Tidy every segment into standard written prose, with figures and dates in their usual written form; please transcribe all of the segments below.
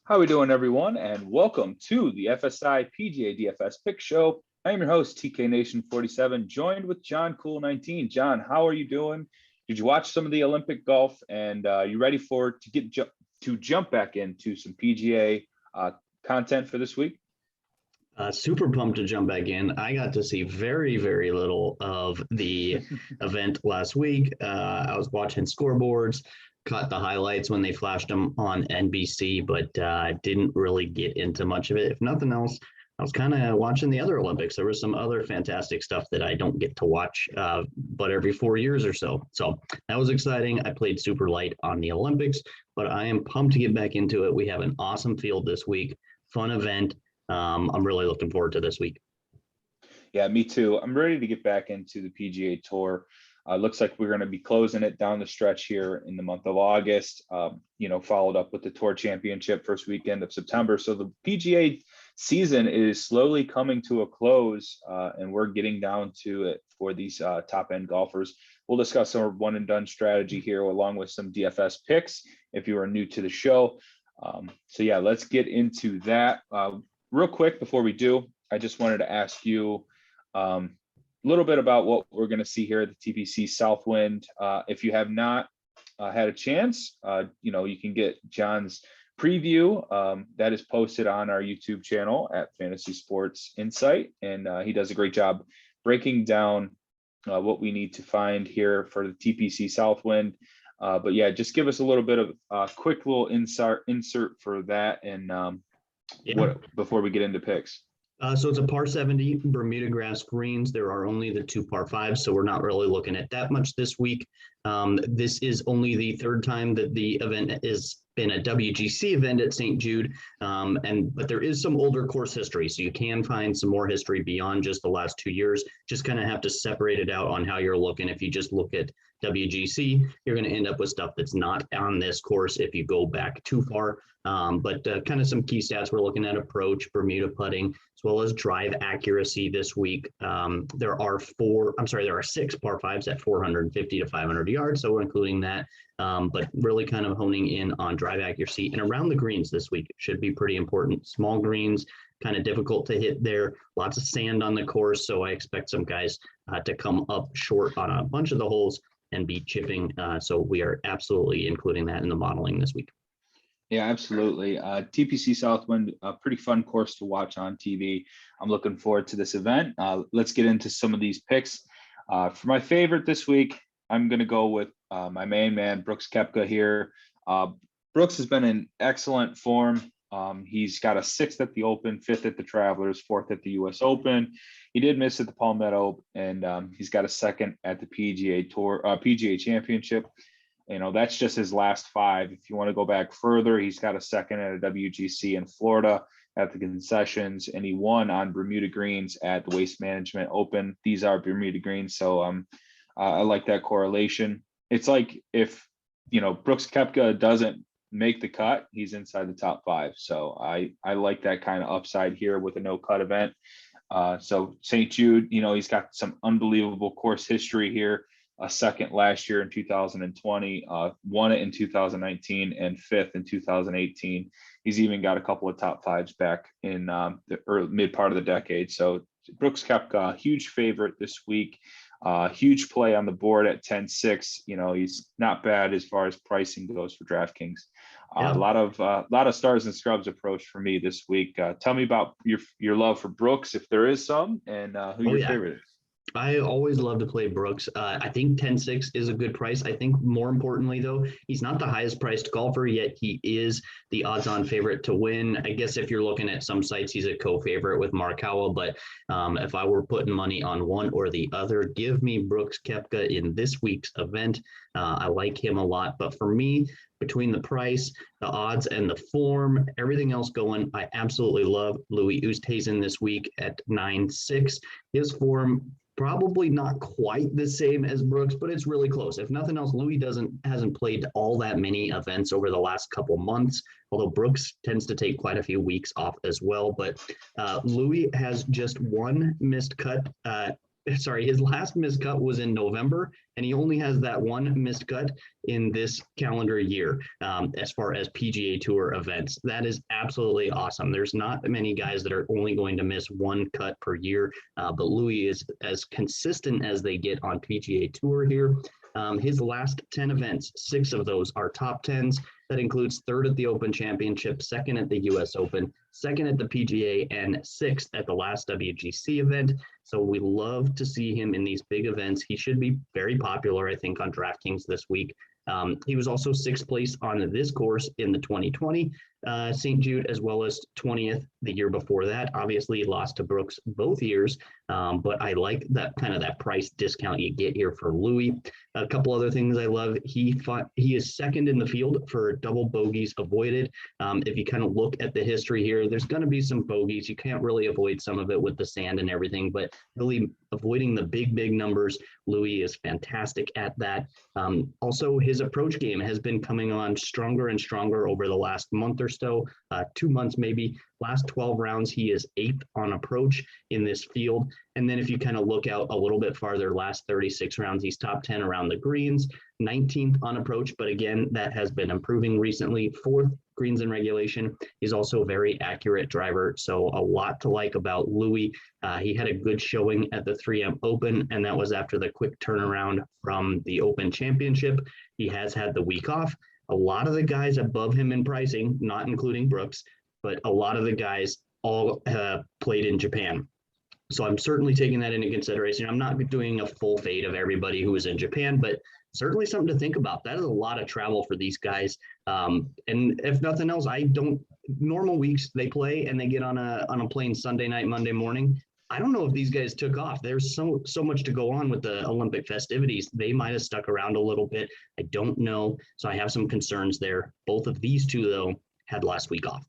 How we doing, everyone? And welcome to the FSI PGA DFS Pick Show. I am your host, TK Nation 47, joined with John Cool 19. John, how are you doing? Did you watch some of the Olympic golf? And you ready to jump back into some PGA content for this week? Super pumped to jump back in. I got to see very, very little of the event last week. I was watching scoreboards, caught the highlights when they flashed them on NBC, but didn't really get into much of it. If nothing else, I was kind of watching the other Olympics. There was some other fantastic stuff that I don't get to watch, but every 4 years or so. So that was exciting. I played super light on the Olympics, but I am pumped to get back into it. We have an awesome field this week, fun event. I'm really looking forward to this week. Yeah, me too. I'm ready to get back into the PGA Tour. Looks like we're going to be closing it down the stretch here in the month of August, followed up with the Tour Championship first weekend of September. So the PGA season is slowly coming to a close, and we're getting down to it for these top-end golfers. We'll discuss our one-and-done strategy here along with some DFS picks if you are new to the show. Let's get into that. Real quick before we do, I just wanted to ask you a little bit about what we're going to see here at the TPC Southwind. If you have not had a chance, you can get John's preview that is posted on our YouTube channel at Fantasy Sports Insight, and he does a great job breaking down what we need to find here for the TPC Southwind. Just give us a little bit of a quick little insert for that and before we get into picks. So it's a par 70 Bermuda grass greens. There are only the two par fives, so we're not really looking at that much this week. This is only the third time that the event has been a WGC event at St. Jude, but there is some older course history, so you can find some more history beyond just the last 2 years. Just kind of have to separate it out on how you're looking. If you just look at WGC, you're going to end up with stuff that's not on this course if you go back too far. But kind of some key stats we're looking at: approach, Bermuda putting, as well as drive accuracy this week. There are 6 par fives at 450 to 500 yards, so we're including that. But really kind of honing in on drive accuracy and around the greens this week. It should be pretty important. Small greens, kind of difficult to hit there. Lots of sand on the course, so I expect some guys to come up short on a bunch of the holes and be chipping. So we are absolutely including that in the modeling this week. Yeah, absolutely. TPC Southwind, a pretty fun course to watch on TV. I'm looking forward to this event. Let's get into some of these picks. For my favorite this week, I'm going to go with my main man, Brooks Koepka here. Brooks has been in excellent form. He's got a 6th at the Open, 5th at the Travelers, 4th at the U.S. Open. He did miss at the Palmetto, and he's got a 2nd at the PGA Championship. That's just his last 5. If you want to go back further, he's got a 2nd at a WGC in Florida at the Concessions, and he won on Bermuda greens at the Waste Management Open. These are Bermuda greens, so I like that correlation. It's like if Brooks Koepka doesn't make the cut, he's inside the top 5. So I like that kind of upside here with a no cut event. So St. Jude, he's got some unbelievable course history here. A 2nd last year in 2020, won it in 2019, and 5th in 2018. He's even got a couple of top 5s back in the mid part of the decade. So Brooks Koepka, huge favorite this week. Huge play on the board at 10-6. He's not bad as far as pricing goes for DraftKings. A lot of stars and scrubs approach for me this week. Tell me about your love for Brooks, if there is some, and who your favorite is. I always love to play Brooks. I think 10-6 is a good price. I think more importantly, though, he's not the highest priced golfer, yet he is the odds-on favorite to win. I guess if you're looking at some sites, he's a co-favorite with Morikawa, but if I were putting money on one or the other, give me Brooks Koepka in this week's event. I like him a lot, but for me, between the price, the odds, and the form, everything else going, I absolutely love Louis Oosthuizen this week at 9-6. His form probably not quite the same as Brooks, but it's really close. If nothing else, Louis hasn't played all that many events over the last couple months, although Brooks tends to take quite a few weeks off as well. But Louis has just one missed cut his last missed cut was in November, and he only has that one missed cut in this calendar year. As far as PGA Tour events, that is absolutely awesome. There's not many guys that are only going to miss one cut per year, but Louis is as consistent as they get on PGA Tour here. His last 10 events, 6 of those are top 10s. That includes 3rd at the Open Championship, 2nd at the US Open, 2nd at the PGA, and 6th at the last WGC event. So we love to see him in these big events. He should be very popular, I think, on DraftKings this week. He was also 6th place on this course in the 2020 St. Jude, as well as 20th the year before that. Obviously, he lost to Brooks both years, but I like that kind of that price discount you get here for Louis. A couple other things I love. He is 2nd in the field for double bogeys avoided. If you kind of look at the history here, there's going to be some bogeys. You can't really avoid some of it with the sand and everything, but really avoiding the big numbers, Louis is fantastic at that. Also, his approach game has been coming on stronger and stronger over the last month or so, 2 months maybe. Last 12 rounds, he is 8th on approach in this field. And then if you kind of look out a little bit farther, last 36 rounds, he's top 10 around the greens, 19th on approach. But again, that has been improving recently. 4th greens in regulation. He's also a very accurate driver. So a lot to like about Louis. He had a good showing at the 3M Open, and that was after the quick turnaround from the Open Championship. He has had the week off. A lot of the guys above him in pricing, not including Brooks, but a lot of the guys all played in Japan. So I'm certainly taking that into consideration. I'm not doing a full fade of everybody who is in Japan, but certainly something to think about. That is a lot of travel for these guys. And if nothing else, normal weeks they play and they get on a plane Sunday night, Monday morning. I don't know if these guys took off. There's so much to go on with the Olympic festivities. They might have stuck around a little bit. I don't know. So I have some concerns there. Both of these two, though, had last week off.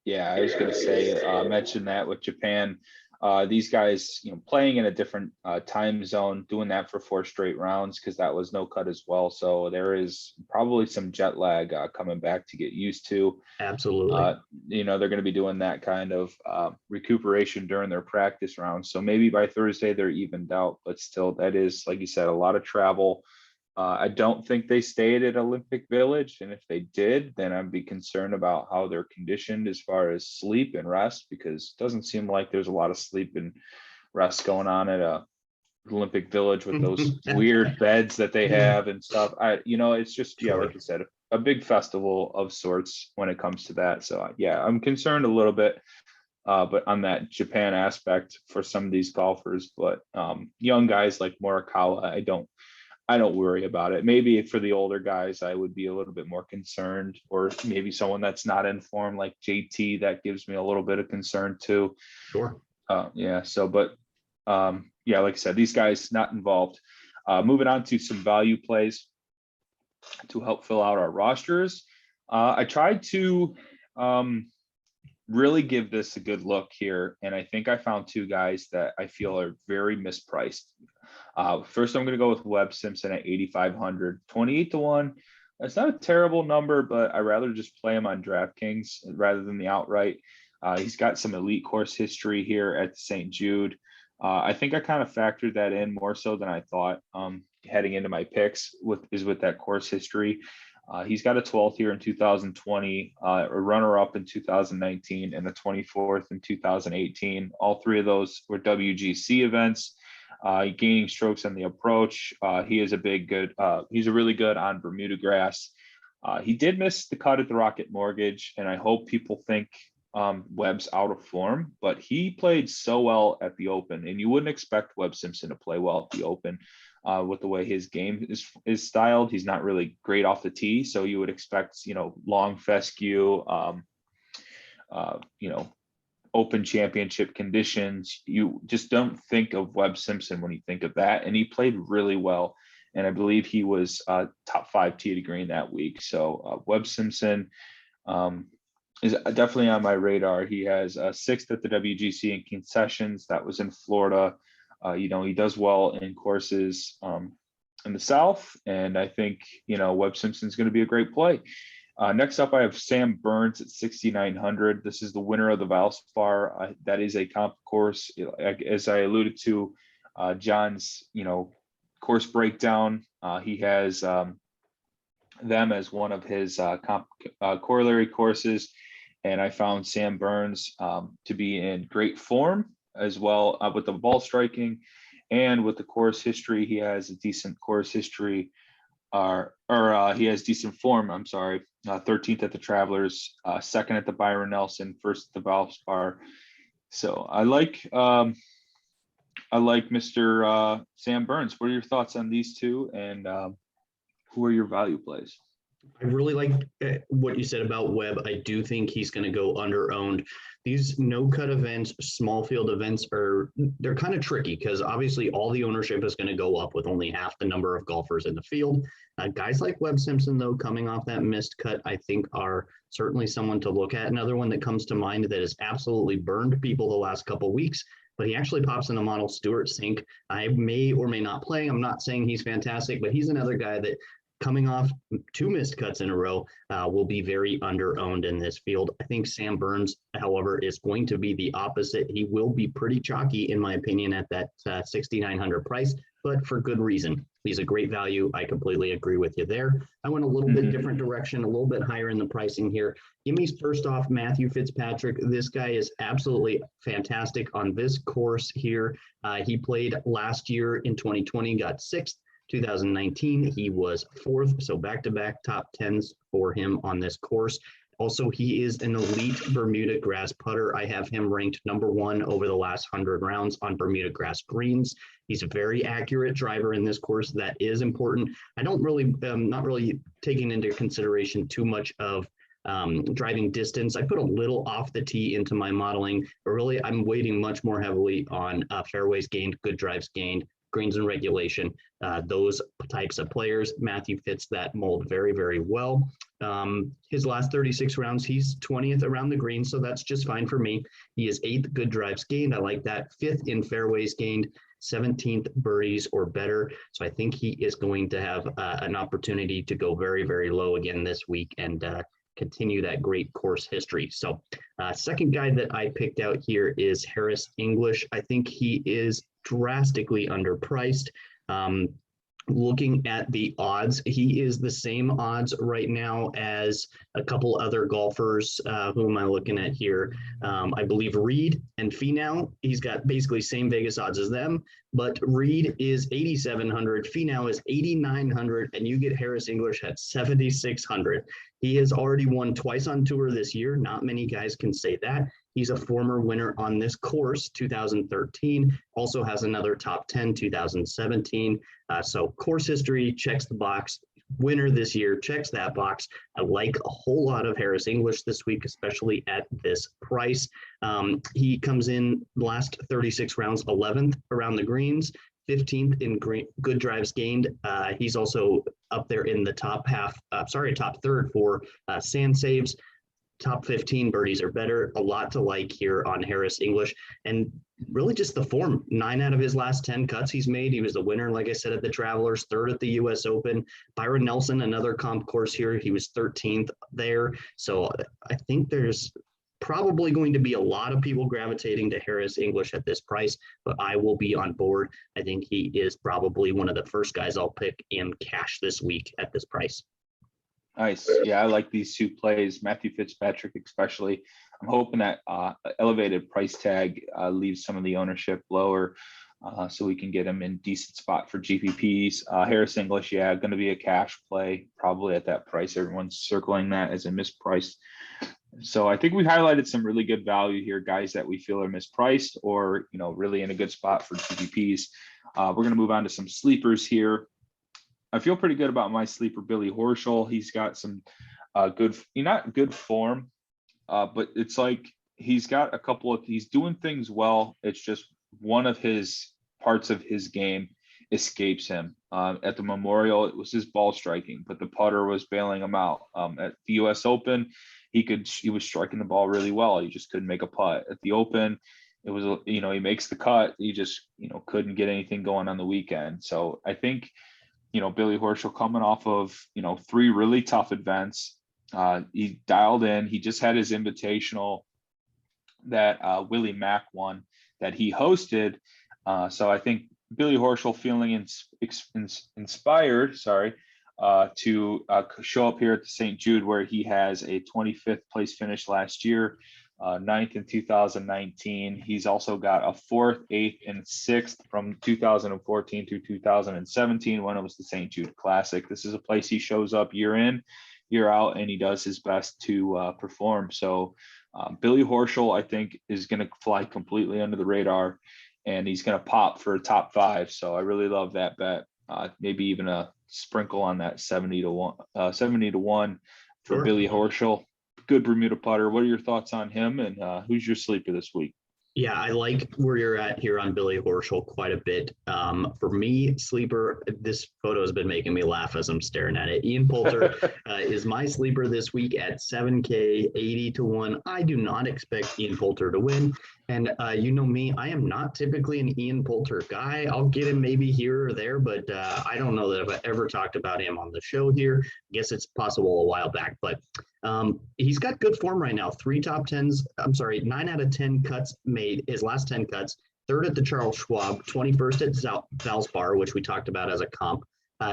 Yeah, I was going to say, mention that with Japan, these guys, playing in a different time zone, doing that for 4 straight rounds, because that was no cut as well. So there is probably some jet lag coming back to get used to. Absolutely. They're going to be doing that kind of recuperation during their practice rounds. So maybe by Thursday they're evened out, but still, that is, like you said, a lot of travel. I don't think they stayed at Olympic Village. And if they did, then I'd be concerned about how they're conditioned as far as sleep and rest, because it doesn't seem like there's a lot of sleep and rest going on at Olympic Village with those weird beds that they have and stuff. It's just, like you said, a big festival of sorts when it comes to that. So I'm concerned a little bit, but on that Japan aspect for some of these golfers, but young guys like Morikawa, I don't worry about it. Maybe for the older guys, I would be a little bit more concerned, or maybe someone that's not in form like JT, that gives me a little bit of concern too. Sure. Like I said, these guys not involved. Moving on to some value plays to help fill out our rosters. I tried to really give this a good look here, and I think I found 2 guys that I feel are very mispriced. First, I'm going to go with Webb Simpson at 8,500, 28-1. That's not a terrible number, but I'd rather just play him on DraftKings rather than the outright. He's got some elite course history here at St. Jude. I think I kind of factored that in more so than I thought heading into my picks with that course history. He's got a 12th here in 2020, a runner-up in 2019, and a 24th in 2018. All 3 of those were WGC events. Gaining strokes on the approach. He's really good on Bermuda grass. He did miss the cut at the Rocket Mortgage, and I hope people think Webb's out of form, but he played so well at the Open, and you wouldn't expect Webb Simpson to play well at the Open with the way his game is styled. He's not really great off the tee, so you would expect, long fescue, Open Championship conditions. You just don't think of Webb Simpson when you think of that, and he played really well. And I believe he was top 5 tee to green that week. So Webb Simpson is definitely on my radar. He has 6th at the WGC in concessions. That was in Florida. He does well in courses in the South, and I think Webb Simpson's going to be a great play. Next up, I have Sam Burns at 6,900. This is the winner of the Valspar. That is a comp course. As I alluded to John's, course breakdown. He has them as one of his corollary courses. And I found Sam Burns to be in great form as well with the ball striking and with the course history. He has a decent course history, he has decent form. I'm sorry, 13th at the Travelers, second at the Byron Nelson, first at the Valspar. So I like Mr. Sam Burns. What are your thoughts on these two, and who are your value plays? I really like what you said about Webb. I do think he's going to go under owned. These no cut events, small field events they're kind of tricky because obviously all the ownership is going to go up with only half the number of golfers in the field. Guys like Webb Simpson, though, coming off that missed cut, I think are certainly someone to look at. Another one that comes to mind that has absolutely burned people the last couple of weeks, but he actually pops in the model, Stuart Sink. I may or may not play. I'm not saying he's fantastic, but he's another guy that coming off 2 missed cuts in a row, will be very under-owned in this field. I think Sam Burns, however, is going to be the opposite. He will be pretty chalky, in my opinion, at that 6,900 price, but for good reason. He's a great value. I completely agree with you there. I went a little bit different direction, a little bit higher in the pricing here. Give me first off Matthew Fitzpatrick. This guy is absolutely fantastic on this course here. He played last year in 2020, got 6th. 2019, he was 4th, so back-to-back top 10s for him on this course. Also, he is an elite Bermuda grass putter. I have him ranked number 1 over the last 100 rounds on Bermuda grass greens. He's a very accurate driver in this course. That is important. I don't really, not really taking into consideration too much of driving distance. I put a little off the tee into my modeling, but really I'm weighting much more heavily on fairways gained, good drives gained, greens and regulation, those types of players. Matthew fits that mold very, very well. His last 36 rounds, he's 20th around the green, so that's just fine for me. He is 8th good drives gained. I like that. 5th in fairways gained, 17th birdies or better. So I think he is going to have an opportunity to go very, very low again this week and continue that great course history. So second guy that I picked out here is Harris English. I think he is drastically underpriced. Looking at the odds, he is the same odds right now as a couple other golfers. Who am I looking at here? I believe Reed and Finau. He's got basically same Vegas odds as them, but Reed is 8,700, Finau is 8,900, and you get Harris English at 7,600. He has already won twice on tour this year. Not many guys can say that. He's a former winner on this course, 2013, also has another top 10, 2017. So course history checks the box. Winner this year checks that box. I like a whole lot of Harris English this week, especially at this price. He comes in the last 36 rounds, 11th around the greens, 15th in good drives gained. He's also up there in the top third for sand saves. Top 15 birdies or better. A lot to like here on Harris English, and really just the form. 9 out of his last 10 cuts he's made. He was the winner, like I said, at the Travelers, 3rd at the US Open. Byron Nelson, another comp course here. He was 13th there. So I think there's probably going to be a lot of people gravitating to Harris English at this price, but I will be on board. I think he is probably one of the first guys I'll pick in cash this week at this price. Nice. Yeah, I like these 2 plays, Matthew Fitzpatrick especially. I'm hoping that elevated price tag leaves some of the ownership lower so we can get him in decent spot for GPPs. Harris English, yeah, going to be a cash play probably at that price. Everyone's circling that as a mispriced. So I think we highlighted some really good value here, guys that we feel are mispriced or, really in a good spot for GPPs. We're going to move on to some sleepers here. I feel pretty good about my sleeper, Billy Horschel. He's got some not good form, but it's like he's got he's doing things well. It's just one of his parts of his game escapes him. At the Memorial, it was his ball striking, but the putter was bailing him out. At the US Open, he was striking the ball really well. He just couldn't make a putt. At the Open, it was, he makes the cut. He just, couldn't get anything going on the weekend. So I think, Billy Horschel coming off of, 3 really tough events. He dialed in. He just had his invitational that Willie Mack won that he hosted. So I think, Billy Horschel feeling inspired, to show up here at the St. Jude, where he has a 25th place finish last year, 9th in 2019. He's also got a 4th, 8th, and 6th from 2014 through 2017 when it was the St. Jude Classic. This is a place he shows up year in, year out, and he does his best to perform. So Billy Horschel, I think, is going to fly completely under the radar, and he's going to pop for a top 5. So I really love that bet. Maybe even a sprinkle on that 70 to 1 for Sure. Billy Horschel. Good Bermuda putter. What are your thoughts on him, and who's your sleeper this week? Yeah, I like where you're at here on Billy Horschel quite a bit. For me, sleeper, this photo has been making me laugh as I'm staring at it. Ian Poulter is my sleeper this week at 7K, 80 to 1. I do not expect Ian Poulter to win. And you know me, I am not typically an Ian Poulter guy. I'll get him maybe here or there, but I don't know that I've ever talked about him on the show here. I guess it's possible a while back, but he's got good form right now. 9 out of 10 cuts made, his last 10 cuts, 3rd at the Charles Schwab, 21st at Valspar, which we talked about as a comp.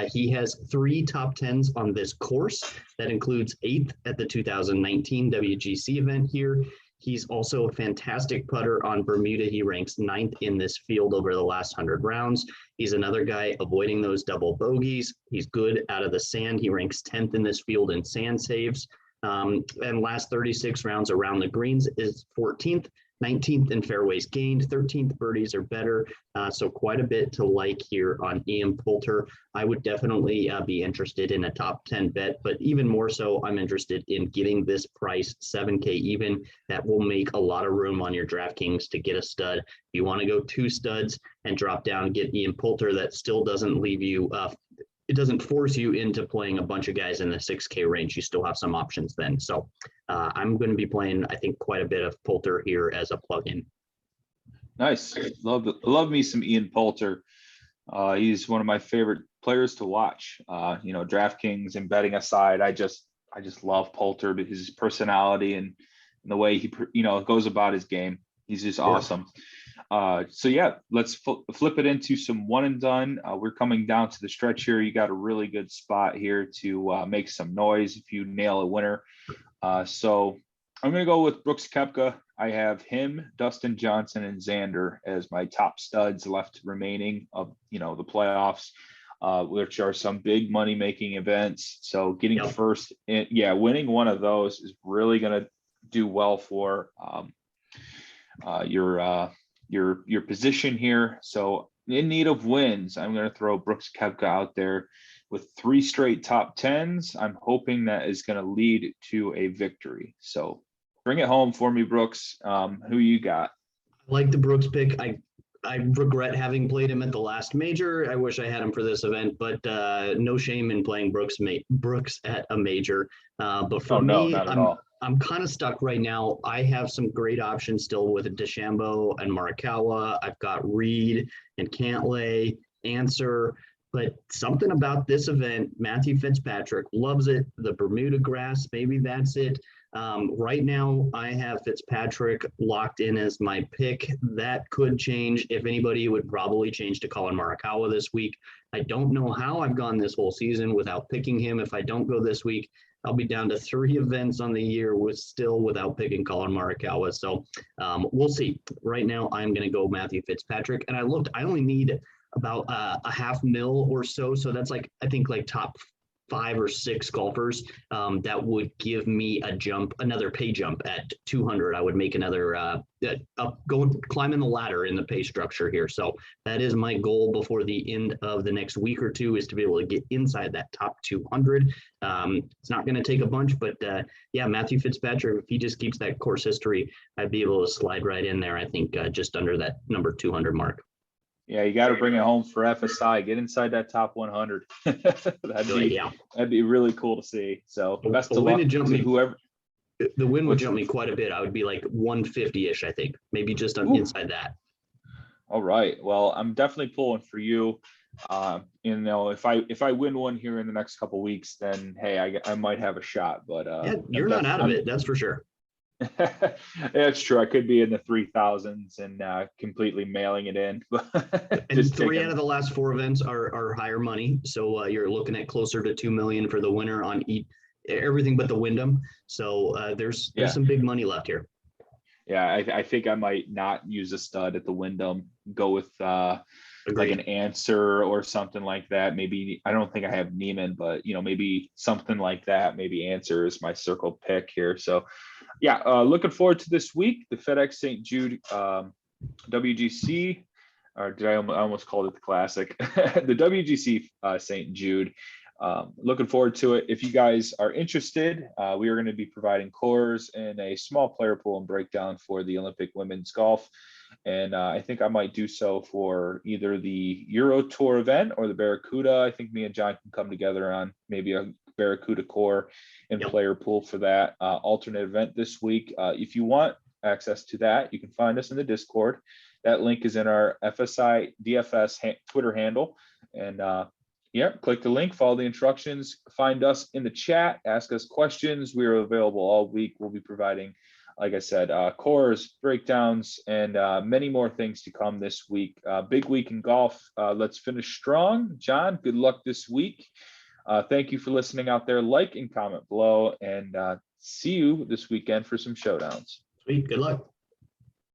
He has 3 top 10s on this course. That includes 8th at the 2019 WGC event here. He's also a fantastic putter on Bermuda. He ranks 9th in this field over the last 100 rounds. He's another guy avoiding those double bogeys. He's good out of the sand. He ranks 10th in this field in sand saves. And last 36 rounds around the greens is 14th, 19th in fairways gained, 13th birdies or better. So quite a bit to like here on Ian Poulter. I would definitely be interested in a top 10 bet, but even more so, I'm interested in getting this price 7K even. That will make a lot of room on your DraftKings to get a stud. If you want to go 2 studs and drop down, get Ian Poulter, that still doesn't leave you it doesn't force you into playing a bunch of guys in the 6K range. You still have some options then. So I'm going to be playing, I think, quite a bit of Poulter here as a plug-in. Nice. Love me some Ian Poulter. He's one of my favorite players to watch. DraftKings and betting aside, I just love Poulter because his personality and the way he goes about his game. He's just awesome. So yeah, let's flip it into some one and done. We're coming down to the stretch here. You got a really good spot here to make some noise if you nail a winner. So I'm going to go with Brooks Koepka. I have him, Dustin Johnson, and Xander as my top studs left remaining of the playoffs, which are some big money making events. So getting first, winning one of those is really going to do well for your position here. So in need of wins, I'm going to throw Brooks Koepka out there with 3 straight top 10s. I'm hoping that is going to lead to a victory. So bring it home for me, Brooks. Who you got? I like the Brooks pick. I regret having played him at the last major. I wish I had him for this event, but no shame in playing Brooks at a major. But for me, not at all. I'm kind of stuck right now. I have some great options still with DeChambeau and Morikawa. I've got Reed and Cantlay, Answer, but something about this event, Matthew Fitzpatrick loves it. The Bermuda grass, maybe that's it. Right now, I have Fitzpatrick locked in as my pick. That could change. If anybody, would probably change to Colin Morikawa this week. I don't know how I've gone this whole season without picking him. If I don't go this week, I'll be down to 3 events on the year without picking Colin Morikawa. So we'll see. Right now, I'm going to go Matthew Fitzpatrick. And I only need about a $500,000 or so. So that's I think top 5 or 6 golfers that would give me another pay jump at 200. I would make another climbing the ladder in the pay structure here. So that is my goal before the end of the next week or two, is to be able to get inside that top 200. It's not going to take a bunch, but Matthew Fitzpatrick, if he just keeps that course history, I'd be able to slide right in there. I think just under that number 200 mark. Yeah, you got to bring it home for FSI. Get inside that top 100. That'd be really cool to see. So best of luck to whoever. The win would jump me quite a bit. I would be 150-ish, I think, maybe just inside that. All right. Well, I'm definitely pulling for you. If I win one here in the next couple of weeks, then hey, I might have a shot. But you're not out of it. That's for sure. Yeah, it's true. I could be in the 3,000s and completely mailing it in. And Just three taking, out of the last four events are higher money. So you're looking at closer to 2 million for the winner on everything but the Wyndham. So there's yeah. some big money left here. Yeah, I think I might not use a stud at the Wyndham. Go with like Agreed. an Answer or something like that. Maybe I don't think I have Neiman, but maybe something like that. Maybe Answer is my circle pick here. So yeah, looking forward to this week. The FedEx St. Jude WGC, or did I almost called it the Classic? The WGC St. Jude. Looking forward to it. If you guys are interested, we are going to be providing cores and a small player pool and breakdown for the Olympic women's golf. And I think I might do so for either the Euro Tour event or the Barracuda. I think me and John can come together on maybe a Barracuda core and player pool for that alternate event this week. If you want access to that, you can find us in the Discord. That link is in our FSI DFS Twitter handle. And click the link, follow the instructions, find us in the chat, ask us questions. We are available all week. We'll be providing, like I said, cores, breakdowns, and many more things to come this week. Big week in golf. Let's finish strong. John, good luck this week. Thank you for listening out there. Like and comment below, and see you this weekend for some showdowns. Sweet. Good luck.